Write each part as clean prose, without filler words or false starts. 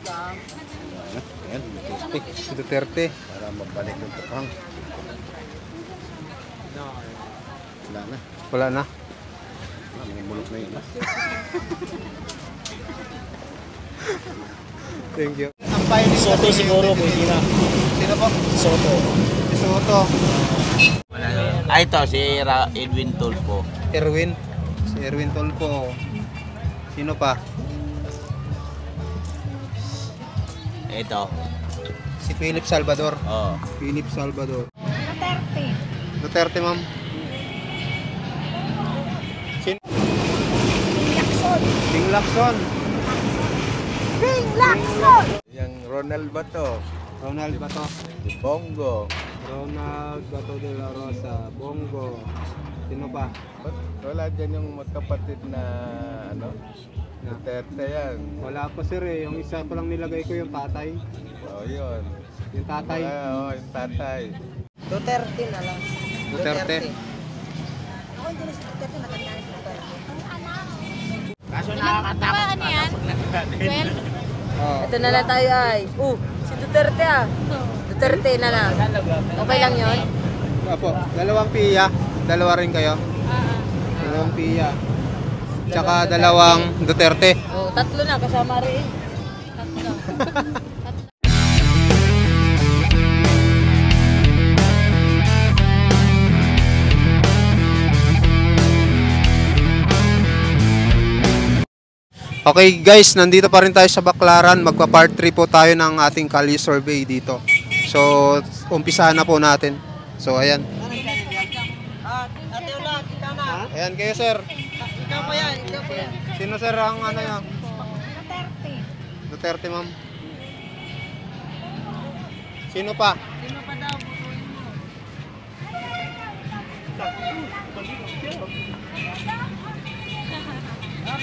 Ayan, Si Duterte. para mabalik yung tukang. Wala na. Wala na. Mga bulok na yun. Thank you. Soto siguro, pwede na. Sino po? Soto. Si Soto. Ito, si Edwin Tulfo. Erwin. Si Erwin Tolpo. Sino pa? Ito. Si Philip Salvador. Oh. Philip Salvador. Duterte. Duterte, ma'am. Sino? Lacson. Ping Lacson. Ping Lacson. Yung Ronald Bato. Ronald Bato. Si Bongo. Ronald Bato de la Rosa. Bongo. Sino pa? Wala dyan yung magkapatid na ano? Duterte yan. Wala pa sir eh. Yung isa ko lang nilagay ko yung tatay. Oh, yun. Yung tatay. Yung tatay. Duterte na lang. Duterte. Ako hindi na si Duterte, matanda na si Duterte. Ang anak. Kaso nakakatakot. Ano yan? Well, Oh. Ito na lang tayo ay. Si Duterte ah. Duterte na lang. Okay lang yun? Apo, dalawang piya. Dalawa rin kayo. Dalawang piya. Tsaka dalawang Duterte. Oh, tatlo na kasama rin. tatlo. Okay guys, nandito pa rin tayo sa Baclaran. Magpa-part 3 po tayo ng ating Kali survey dito. So, umpisahan na po natin. So, ayan. Ate Ulat, ikaw na. Ayan kayo sir. Ikaw pa yan, ikaw pa yan. Sino sir ang ano yan? Duterte. Duterte ma'am. Sino pa? Sino pa daw? Butuin mo.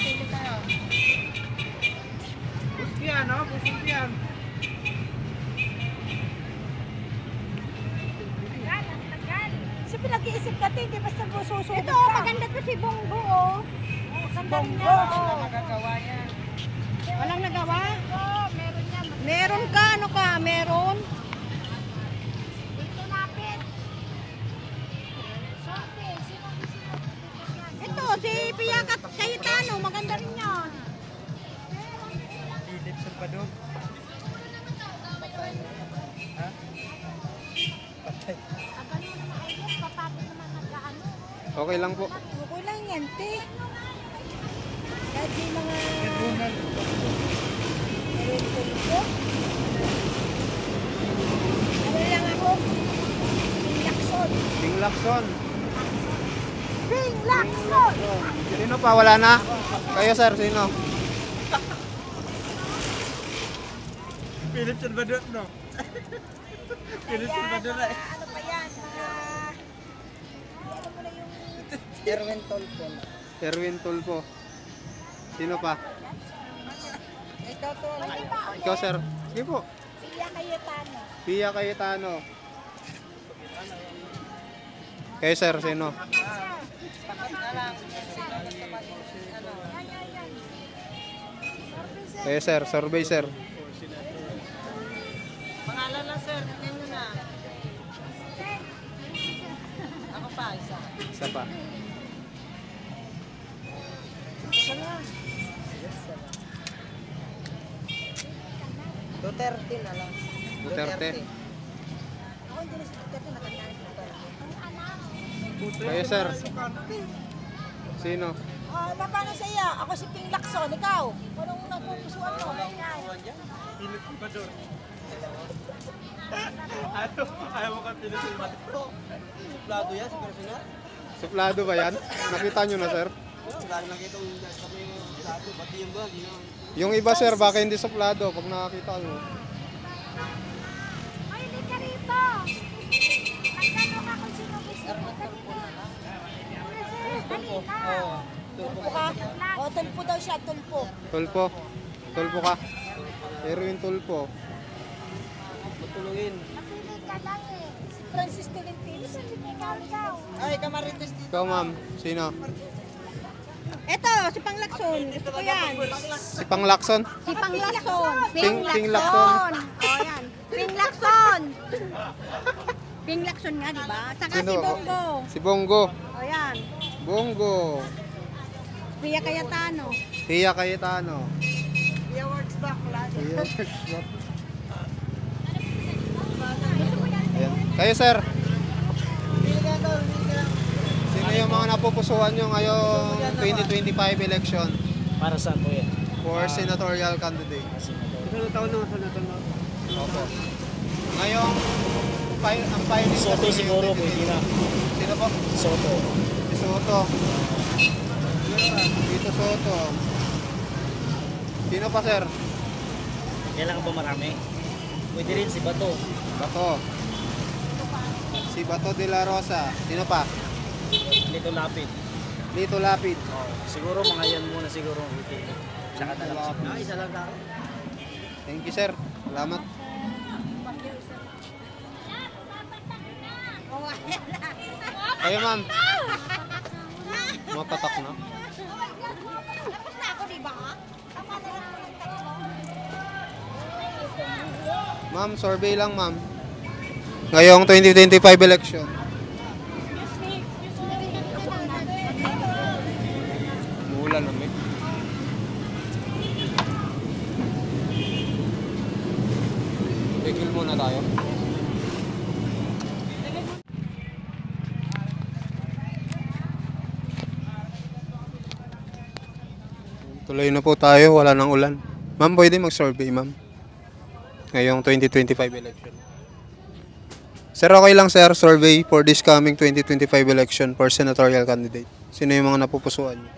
Pili tayo. Bustian, no? Bustian. Kasi pinag-iisip natin, di basta susunod ito, ka. Maganda to si Bongo, oh. Maganda rin niya. Wala magagawa yan. Walang nagawa? Oo, meron niya. Meron ka, ano ka? Meron? Dito napit. Sorte, sino? Ito, si Pia Cayetano, maganda rin yan. Philip Salvador. Ha? Patay. Agano naman, ayos, papapit naman nag-ano. Okay lang po. Okay lang yan, te. Kahit yung mga... Meron ko nito. Ano lang ako? Ping Lacson. Ping Lacson. Ping Lacson! Sino pa? Wala na? Kayo sir, sino? Philip Salvador, no? Philip Salvador na. Ano pa yan? Mga... Ano mo na yung... Erwin Tolpo. Erwin Tulfo. Sino pa? Ikaw to. Ikaw sir. Sige po. Pia Cayetano. Pia Cayetano. Kayo sir, sino? Pakat na lang. Sino gusto maging ano? Kayo sir, survey sir. Pangalan lang sir, tingnan nyo na. Ako pa, isa. Isa pa. Isa na. Duterte na lang. Duterte. Ako hindi na si Duterte, matanda na si Duterte. Ang anak. Kayo sir. Sino? Paano sa iya? Ako si Ping Lacson, ikaw? Anong napupusuan mo? Philip Salvador. Ayaw mo ka Philip Salvador. Suplado yan, si personal? Suplado ba yan? Nakita nyo na sir? Lalo nakita kong kami suplado, pati yung ba, di na. Yung iba sir, baka hindi suplado pag nakakita nyo. Ay, hindi ka rito. Magtanong ako sino gusto mo. Tulpo. Tulpo ka? O, tulpo daw siya, tulpo. Tulpo. Tulpo ka. Erwin Tulpo. Matulungin. Napili ka lang eh. Si Francis Tolentino, sabi niya ikaw. Ay, Kamarites dito. Ikaw ma'am, sino? Ito, si Panglakson. Gusto ko yan. Si Panglakson. Si Panglakson. Ping Lacson. Oh, yan. Pinglakson. Pinglakson nga, di ba? Saka Sino? si Bongo. Si Bongo. Oh, yan. Bongo. Pia Cayetano. Tia Cayetano. Pia works back. Ayan. Kayo, sir. Sino yung mga napupusuan nyo ngayong 2025 election Para saan po yan? for senatorial candidate? Opo. Ngayong ang pioneer Soto siguro, pwede na. Sino po? Soto. Si Soto. Dito Soto. Sino pa, sir? Kailangan ba marami? Pwede rin si Bato. Bato. Si Bato de la Rosa. Sino pa? Dito lapit. Lito Lapid. Siguro mga yan muna siguro. Tsaka na lang. Isa lang na. Thank you, sir. Salamat. Kayo, ma'am. Mapatak na. Tapos na ako, di ba? Tama na lang ako ng tatlo. Ma'am, survey lang, ma'am. Ngayong 2025 election. Umuulan na, Mick. Tigil muna tayo. Tuloy na po tayo, wala nang ulan. Ma'am, pwede mag-survey, ma'am. Ngayong 2025 election. Sir, okay lang, sir, survey for this coming 2025 election for senatorial candidate. Sino yung mga napupusuan niyo?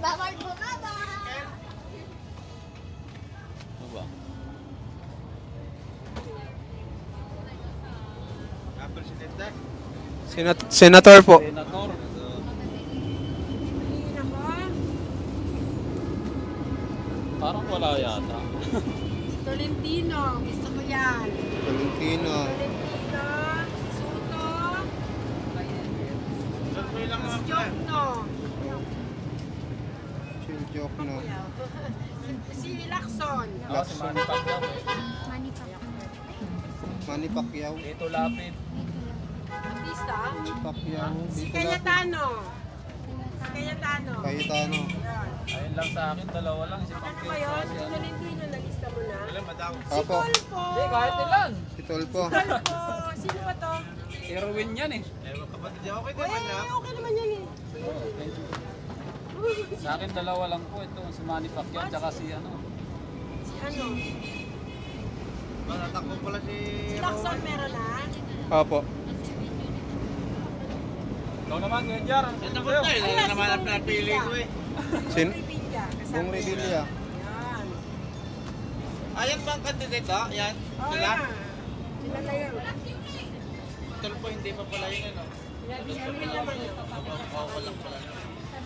Bawal bumaba. Senator po. Senator. Parang wala yata. Tolentino. Gusto ko yan. Valentino. Tolentino. Suto. Jokno. Chiljokno. Si Lacson. Si Manny Pacquiao. Manny Pacquiao. Dito lapit. Artista. Pacquiao. Si Dito lang. Cayetano. Cayetano. Cayetano. Ayun lang sa akin, dalawa lang. Si Ano Pacquiao. ba yun? Si Tolentino, nalista mo na? Opo. Tolpo. Hindi, kahit ilan. Si Tolpo. Tolpo. Sino ba to? Erwin yan eh. Okay naman yan eh. Sa akin, dalawa lang po. Ito, si Manny Pacquiao, tsaka si ano. Si ano? Si Lacson meron na? Opo. Ikaw naman, Genjar. Ito ko tayo. Ay, naman ang napili ko eh. Sin Revilla. Bong Revilla. Yan. Ayan bang candidate ha? Yan. Oh, Sila? yan. Sila na yun. Tulpo hindi pa pala yun ano. Sila naman yun. Oo, lang pala.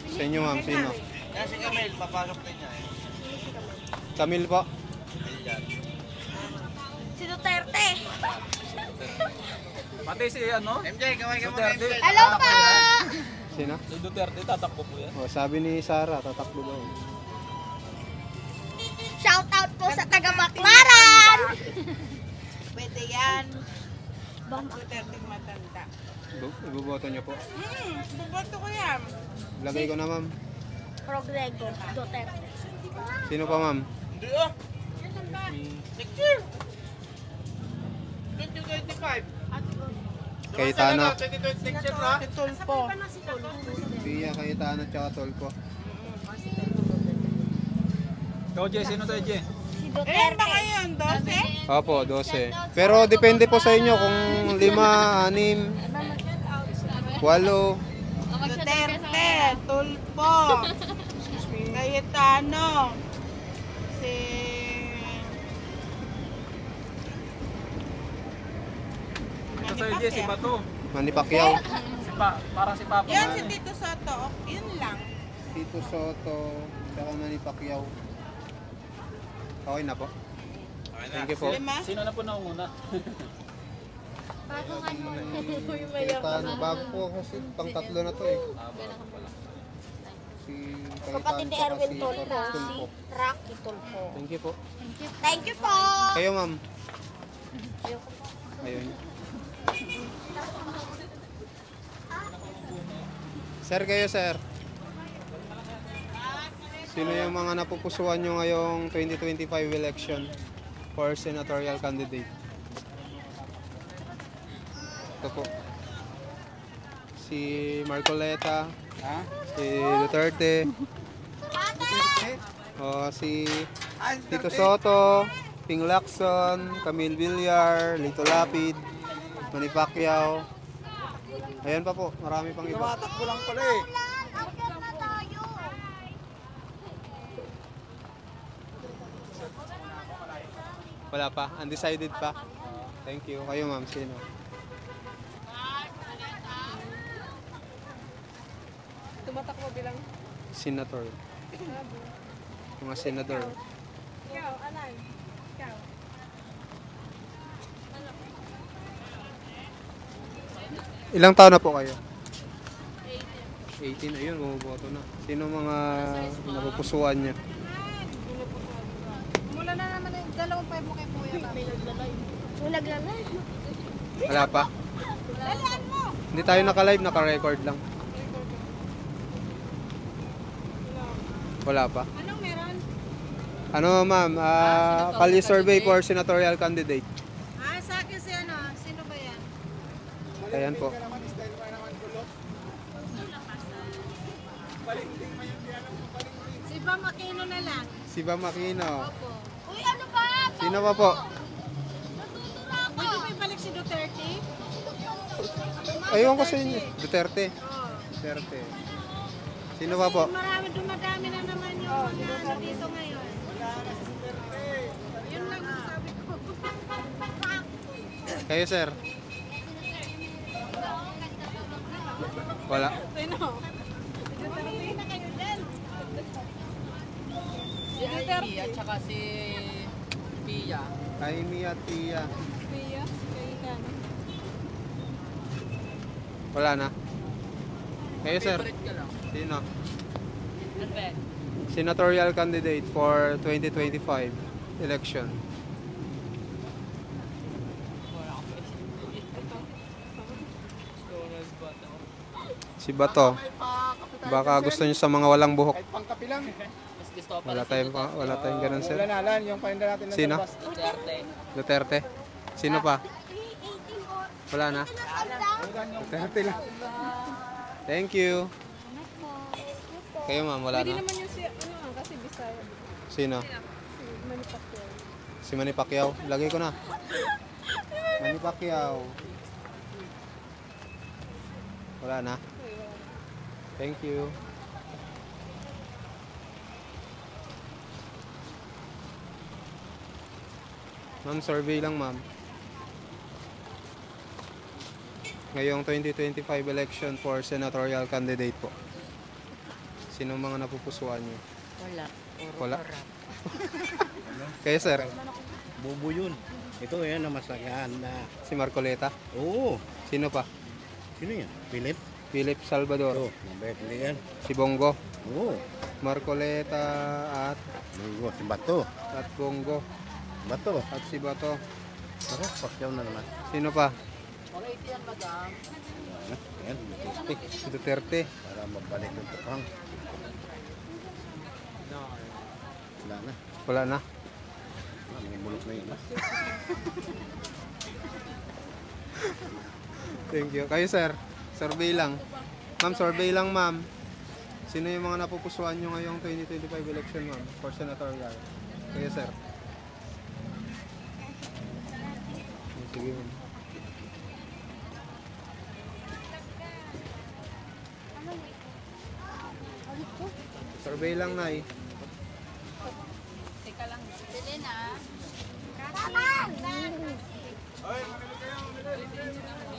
Sa inyo, ma'am. Sino? Kaya si Camille, papasok din niya eh. Camille po. Ayan. Si Duterte. Pati si ano. MJ, kaway ka muna Duterte. MJ. Hello po! Sino? Si Duterte, tatakbo po yan. Oh, sabi ni Sarah, tatakbo daw. Shout out po sa taga Baclaran! Pwede yan. Duterte matanda. Ibuboto niyo po. Buboto ko yan. Lagay ko na, ma'am. Progrego, Duterte. Sino pa, ma'am? Hindi ah. Picture. 2025. Cayetano. 2026 na. Tulpo. Pia, Cayetano, tsaka Tolpo. Ikaw, Jay, sino tayo, Jay? Si Duterte. Baka yun, 12? Opo, 12. Pero depende po sa inyo kung 5, 6, 8. Duterte, Tulpo, Cayetano, si... Ito tayo, Jay, si Bato. Manny Pacquiao. Parang si Papa. Yan si Tito Soto, yun lang. Tito Soto, tsaka Manny Pacquiao. Okay na po. Thank you po. Lima? Sino na po naunguna? Bagong ano. Cayetano. Bago po kasi pang tatlo na to eh. Si Kapatid ni Cayetano, Erwin si Tulfo. Si Tulfo. Rocky Tulfo. Thank you po. Thank you po. Kayo ma'am. Ayun. Sir, kayo sir. Sino yung mga napupusuan nyo ngayong 2025 election for senatorial candidate? Ito po. Si Marcoleta, si Duterte, si Tito Soto, Ping Lacson, Camille Villar, Lito Lapid, Manny Pacquiao. Ayan pa po, marami pang iba. Tumatakbo lang pala eh. Wala pa, undecided pa. Thank you. Kayo ma'am, sino? Tumatakbo bilang. Senator. Mga senador. Ikaw, Alan. Ikaw. Ilang taon na po kayo? 18. Ayun, bumoboto na. Sino mga napupusuan niya? Mula na naman yung 2.5 mo kay Kuya ba? Naglalay. Wala pa. Dalian mo! Hindi tayo naka-live, naka-record lang. Wala pa. Anong meron? Ano ma'am, Kali survey for senatorial candidate. Sa akin si ano? Sino ba yan? Ayan po. Si Bam Aquino na lang. Si Bam Aquino. Uy, ano ba? Sino pa po? Pwede ba ibalik si Duterte? Ayun ko sa inyo. Duterte. Duterte. Sino pa po? Dumadami na naman yung mga ano dito ngayon. Yun lang ang sabi ko. Kayo sir? Wala. Sino? Duterte na kayo din. Si Duterte. At saka si Pia. Amy at Tia. Pia. Cayetano. Wala na. Kayo sir? Favorite ka lang. Sino? Ano ba? Senatorial candidate for 2025 election. Si Bato. Baka gusto niyo sa mga walang buhok. Kahit pangkapi lang. Mas gusto ko Wala tayong ganun sir. Wala na Alan, yung paninda natin na Sino? labas. Duterte. Duterte. Sino pa? Wala na. Duterte lang. Thank you. Kayo ma'am, wala Pwede na. naman yung si ano kasi Bisaya. Sino? Si Manny Pacquiao. Si Manny Pacquiao. Lagay ko na. Manny Pacquiao. Wala na. Thank you. Ma'am, survey lang ma'am. Ngayong 2025 election for senatorial candidate po. Sino mga napupusuan niyo? Wala. Wala. Kayo sir? Bobo yun. Ito yan na masagaan na. Si Marcoleta? Oo. Sino pa? Sino yan? Philip? Philip Salvador? Ito. Mabait na yan. Si Bongo? Oo. Marcoleta at Lugo. Si Bato. Bongo Bato. at si Bato. Ako, pakyaw na naman. Sino pa? Okay, yan madam. Yan. Matistik. Si Duterte. Para mabalik yung tukang. Wala na. Wala na. Mga bulok na yun. Thank you. Kayo sir? Survey lang. Ma'am, survey lang ma'am. Sino yung mga napupusuan nyo ngayong 2025 election ma'am? For senatorial. Kayo sir? Sige ma'am. Survey lang na eh.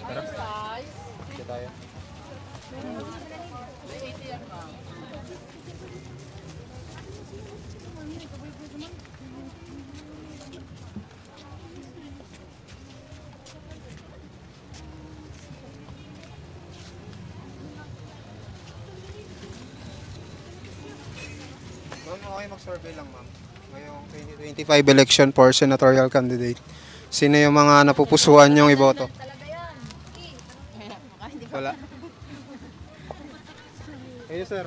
Tara. Sige tayo. Ma'am, okay mag-survey lang, ma'am. Ngayong 2025 election for senatorial candidate. Sino yung mga napupusuan yung iboto? Wala. Kayo, sir.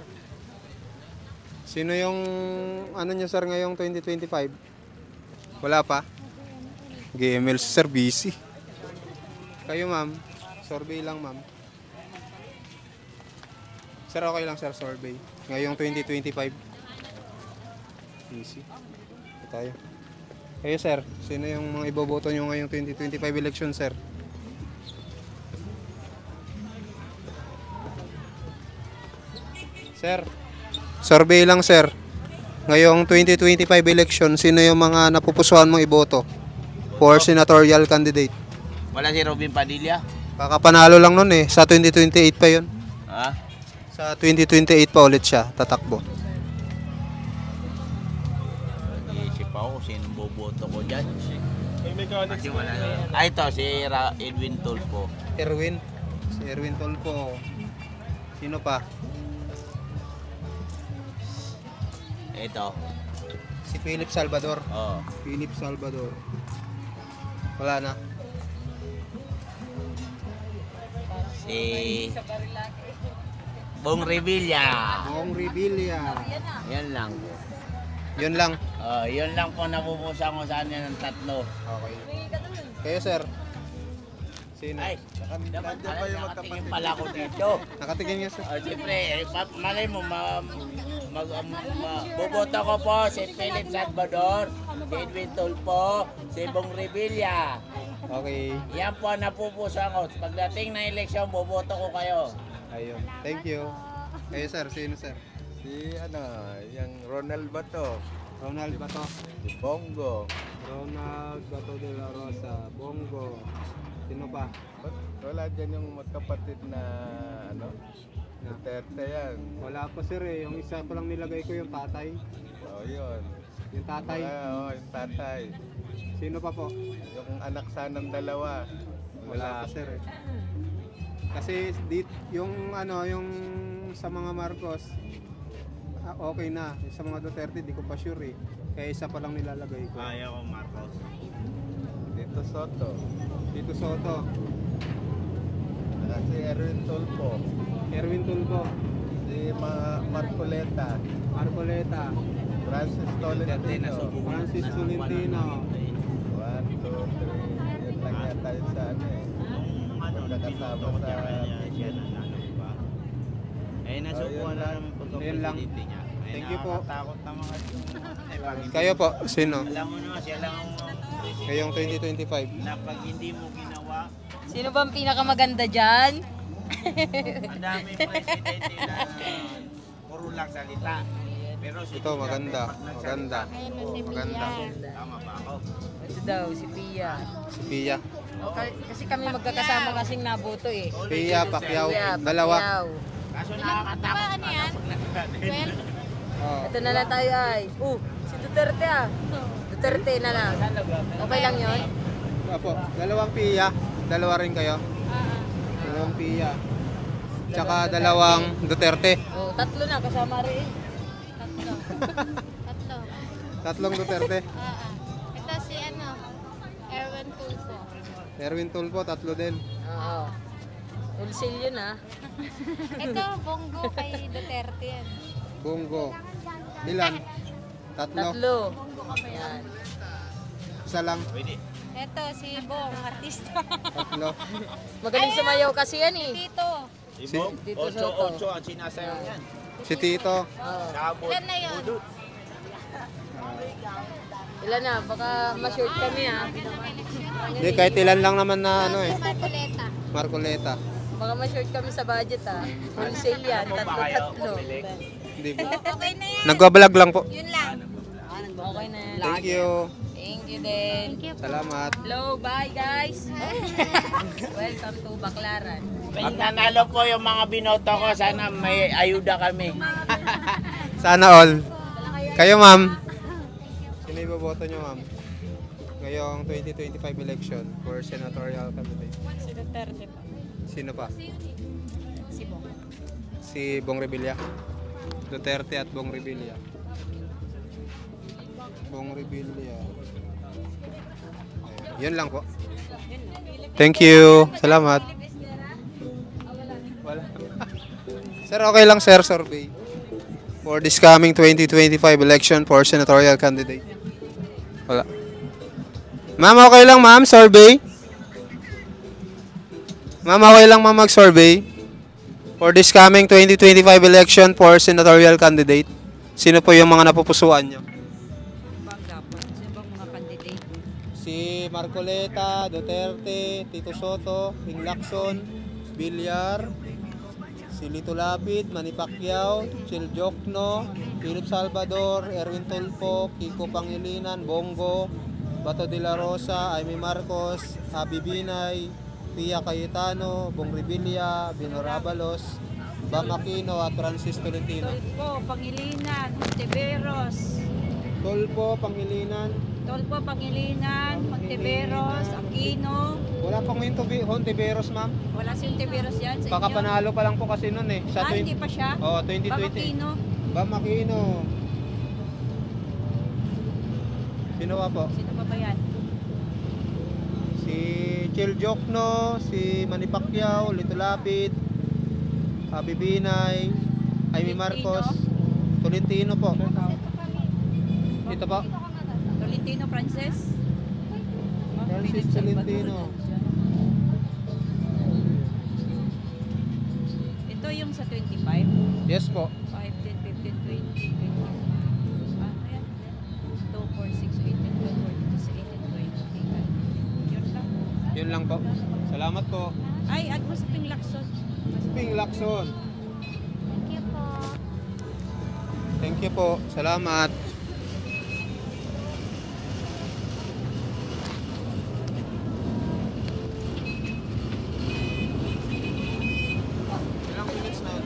Sino yung ano nyo, sir, ngayong 2025? Wala pa? GML, sir, busy. Kayo, ma'am. Survey lang, ma'am. Sir, okay lang, sir, survey. Ngayong 2025. Busy. Ito tayo. Kayo, sir. Sino yung mga iboboto nyo ngayong 2025 election, sir? Sir. Survey lang, sir. Ngayong 2025 election, sino yung mga napupusuan mong iboto for senatorial candidate? Wala si Robin Padilla. Kakapanalo lang nun eh. Sa 2028 pa yun. Ha? Sa 2028 pa ulit siya tatakbo. Iisip ako sinong boboto ko dyan. Kasi wala na. Ay, ito, si Edwin Tulfo. Erwin. Si Erwin Tolpo. Sino pa? Ito. Si Philip Salvador. Oh. Philip Salvador. Wala na. Si Bong Revilla. Bong Revilla. Yan lang. Yun lang. Yun lang po napupusa ko sa kanya ng tatlo. Okay. Kayo, sir. Sino? Ay, dapat pala yung magkapatid. Pala ko dito. Nakatingin niya, sir. Siyempre, malay mo, boboto ko po si Philip Salvador, si Edwin Tulfo, si Bong Revilla. Okay. Yan po ang napupusa ko. Pagdating na eleksyon, boboto ko kayo. Ayun. Thank you. Kayo, sir. Sino, sir? Si yung Ronald Bato, Ronald Bato. si Bongo. Ronald Bato de la Rosa. Bongo. Sino pa? Wala dyan yung magkapatid na Duterte yan. Wala pa, sir eh. Yung isa ko lang nilagay ko yung tatay. Yun. Yung tatay. Yung tatay. Sino pa po? Yung anak sanang dalawa. Wala pa, sir eh. Kasi yung yung sa mga Marcos, okay na. Sa mga Duterte, di ko pa sure eh. Kaya isa pa lang nilalagay ko. Ayaw ko, Marcos. Dito Soto. Dito Soto. Si Erwin Tulfo. Erwin Tulfo. Si Marcoleta. Marcoleta. Francis Tolentino. Francis Tolentino. 1, 2, 3. Yun lang yata yun sa magkakasama sa nasubuhan na naman po Ayun lang. niya. Thank you po. Takot na mga Kayo po, sino? alam mo na, siya lang ang Ngayong 2025. na pag hindi mo ginawa, Sino ba ang pinakamaganda dyan? ang daming presidente na puro lang salita. Pero si Ito, maganda. pag nagsalita, Maganda. Maganda. tama ba ako? Ito daw, si Pia. Si Pia. Kasi kami magkakasama kasing naboto eh. Pia, Pacquiao. Pia, Dalawa. Pacquiao. Kaso nakakatakot Ano yan? pag nagsalita. Oh. Ito na lang tayo ay. Si Duterte ah. Duterte na lang. Okay lang yun? Apo, dalawang Pia. Dalawa rin kayo. Dalawang Pia. Tsaka dalawang Duterte. Oh, tatlo na kasama rin. Tatlo. Tatlong Duterte. Ito si Erwin Tulfo. Erwin Tulfo, tatlo din. Oo. Wholesale yun ah. Ito, Bongo kay Duterte yan. Bongo. Ilan? Tatlo. Tatlo. Yan. Isa lang. Ito, si Bong, artista. Tatlo. Magaling sumayaw kasi yan eh. Dito. Si, Dito Soto. 8 ang sinasayaw niyan. si Tito. Oo. Ilan na yun? Ilan na? Baka ma-short kami ah. Hindi, kahit ilan lang naman na Marcoleta. Marcoleta. Baka ma-short kami sa budget ah. Wholesale yan. Tatlo-tatlo. Hindi po. Okay na yan. Nagbablog lang po. Yun lang. Okay na yan. Thank you. Thank you din. Salamat. Hello, bye guys. Welcome to Baclaran. Pag nanalo po yung mga binoto ko, sana may ayuda kami. Sana all. Kayo, ma'am. Sino iboboto nyo, ma'am? Ngayong 2025 election for senatorial candidate. Si Duterte po. Sino pa? Si Bong. Si Bong Revilla. Duterte at Bong Revilla. Bong Revilla. Yun lang po. Thank you. Salamat. Wala. Sir, okay lang sir, survey. For this coming 2025 election for senatorial candidate. Wala. Ma'am, okay lang ma'am, survey? Ma'am, okay lang ma'am mag-survey? For this coming 2025 election for senatorial candidate, sino po yung mga napupusuan nyo? Bang dapat? Sino bang mga candidate? Si Marcoleta, Duterte, Tito Soto, Ping Lacson, Villar, si Lito Lapid, Manny Pacquiao, Chil Jokno, Philip Salvador, Erwin Tulfo, Kiko Pangilinan, Bongo, Bato de la Rosa, Amy Marcos, Abi Binay, Pia Cayetano, Bong Revilla, Binor Abalos, Bam Aquino at Francis Tolentino. Tolpo, Pangilinan, Monteveros. Tulfo, Pangilinan. Tolpo, Pangilinan, Monteveros, Aquino. Wala pang Hontiveros, ma'am. Wala si Monteveros yan sa inyo? Kakapanalo pa lang po kasi nun eh. Sa Hindi pa siya? Oh, 2020. Bang Aquino. Bam Aquino. Sino pa po? Sino pa ba yan? Si Chil Jokno, si Manny Pacquiao, Lito Lapid, Abi Binay, Amy Marcos, Tolentino po. Dito po. Tolentino Frances. Francis Tolentino. Ito yung sa 25. Yes po. 5, 10, 15, 20, 20. Ayan. 2, 4, 6, 8, 12, 14, 18, 20. Yun lang. Yun lang po. Salamat po. Ay, add mo sa Ping Lacson. Ping Lacson. Thank you po. Thank you po. Salamat. Ilang minutes na yun?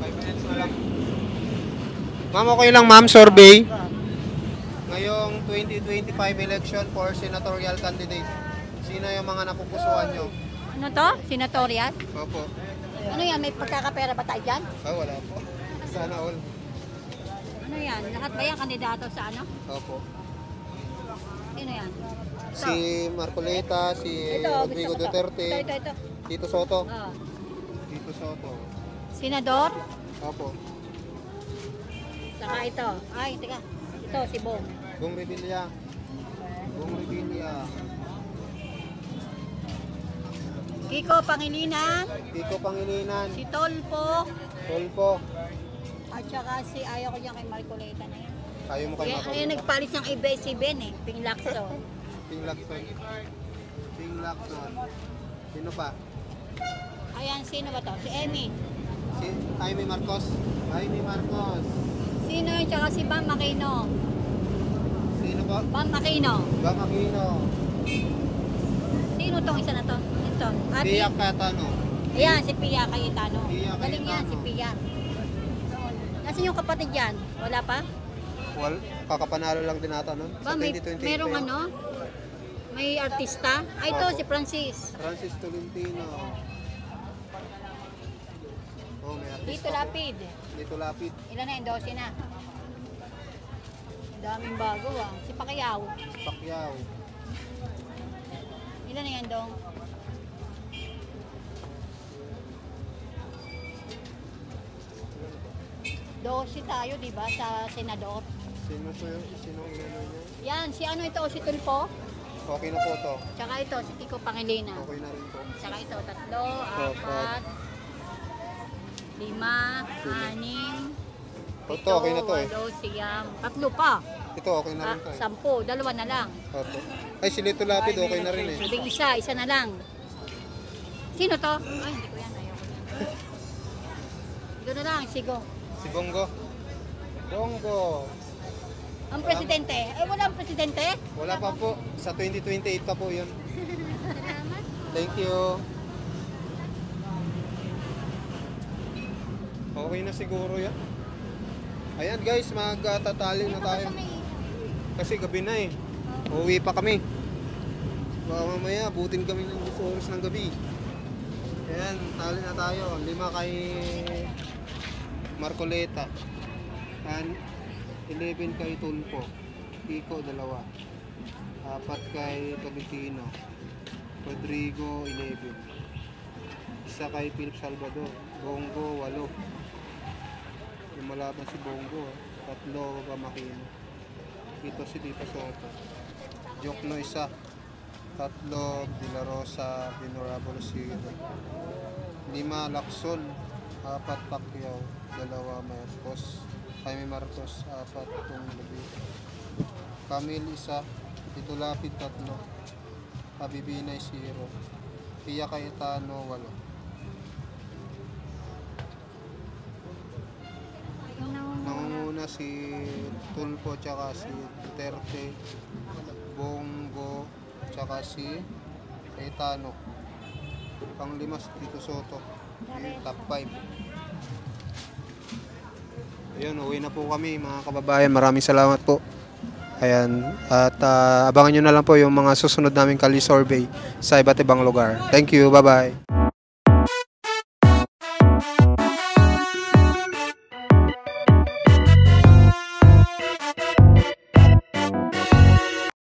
5 minutes na lang. Ma'am, okay lang ma'am, survey. Ngayong 2025 election for senatorial candidate. Sino yung mga napupusuan nyo? Ano to? Senatorial? Opo. Ano yan? May pagkakapera ba tayo dyan? Ah, wala po. Sana all. Ano yan? Lahat ba yan kandidato sa ano? Opo. Sino yan? Si Marcoleta, si Rodrigo gusto ko to. Duterte, Ito. Tito Soto. Oh. Tito Soto. Senador? Opo. Saka ito. Ay, teka. Ito, si Bong. Bong Revilla. Bong Revilla. Kiko Pangilinan. Kiko Pangilinan. Si Tolpo. Tolpo. At saka si, ayaw ko dyan kay Marcoleta na yan. Ayaw mo kay Kaya Marcoleta. ayun, nagpalis ng iba si Ben eh. Ping Lacson. Ping Lacson. Ping Lacson. Sino pa? Ayan, sino ba to? Si Emmy. Si Jaime Marcos. Jaime Marcos. Sino yun? Tsaka si Bam Aquino. Sino po? Bam Aquino. Bam Aquino. Sino tong isa na to? Ito. Pia Cayetano. Ayan, si Pia Cayetano. Pia Galing yan, si Cayetano. Pia. Nasaan yung kapatid yan? Wala pa? Well, kakapanalo lang din ata nun. Ba, Sa may, 2020. merong ano? May artista? Ay, ito, Opo. si Francis. Francis Tolentino. Oh, may artista. Dito Lapid. Dito Lapid. Ilan na yun? 12 na. Daming bago ah. Si Pacquiao. Pacquiao. Ilan na yan, Dong? Dosi tayo, di ba, sa senador. Sino po yung sinong inano niya? Yan, si ano ito, si Tulfo. Okay na po to. Tsaka ito, si Kiko Pangilinan. Okay na rin po. Tsaka ito, 3, 4, 5, 6, 7, 8, Ito, okay na to eh. 8, siyam. 3 pa. Ito, okay na rin to eh. 10, 2 na lang. Opo. Ay, si Lito Lapid, okay na rin eh. Sabing isa na lang. Sino to? Ay, hindi ko yan, ayoko yan. Ito na lang, sigo. Si Bongo. Bongo. Ang presidente. Ay, wala ang presidente? Wala pa po. Sa 2028 pa po yun. Salamat. Thank you. Okay na siguro yan. Ayan guys, magtatali na tayo. Kasi gabi na eh. Uuwi pa kami. Baka mamaya, butin kami ng gusto oras ng gabi. Ayan, tali na tayo. 5 kay Marcoleta. 11 kay Tulfo. Kiko, 2. 4 kay Tolentino. Rodrigo, 11. 1 kay Philip Salvador. Bongo, 8. Lumalaban si Bongo. 3 Bamakino. Ito si Tito Soto. Jokno, 1. 3 De La Rosa, Venerable, 0. 5 Lacson. 4 Pacquiao. 2 Marcos. Jaime Marcos, 4 Tunglabi. Camille, 1. Tito Lapid, 3. Pabibinay, 0. Pia Cayetano, 8. Nangunguna si Tulfo tsaka si Duterte, Bongo tsaka si Cayetano. Pang-5 si Tito Soto, yung top 5. Ayun, uwi na po kami mga kababayan. Maraming salamat po. Ayan, at abangan nyo na lang po yung mga susunod naming Kali Survey sa iba't ibang lugar. Thank you, bye-bye.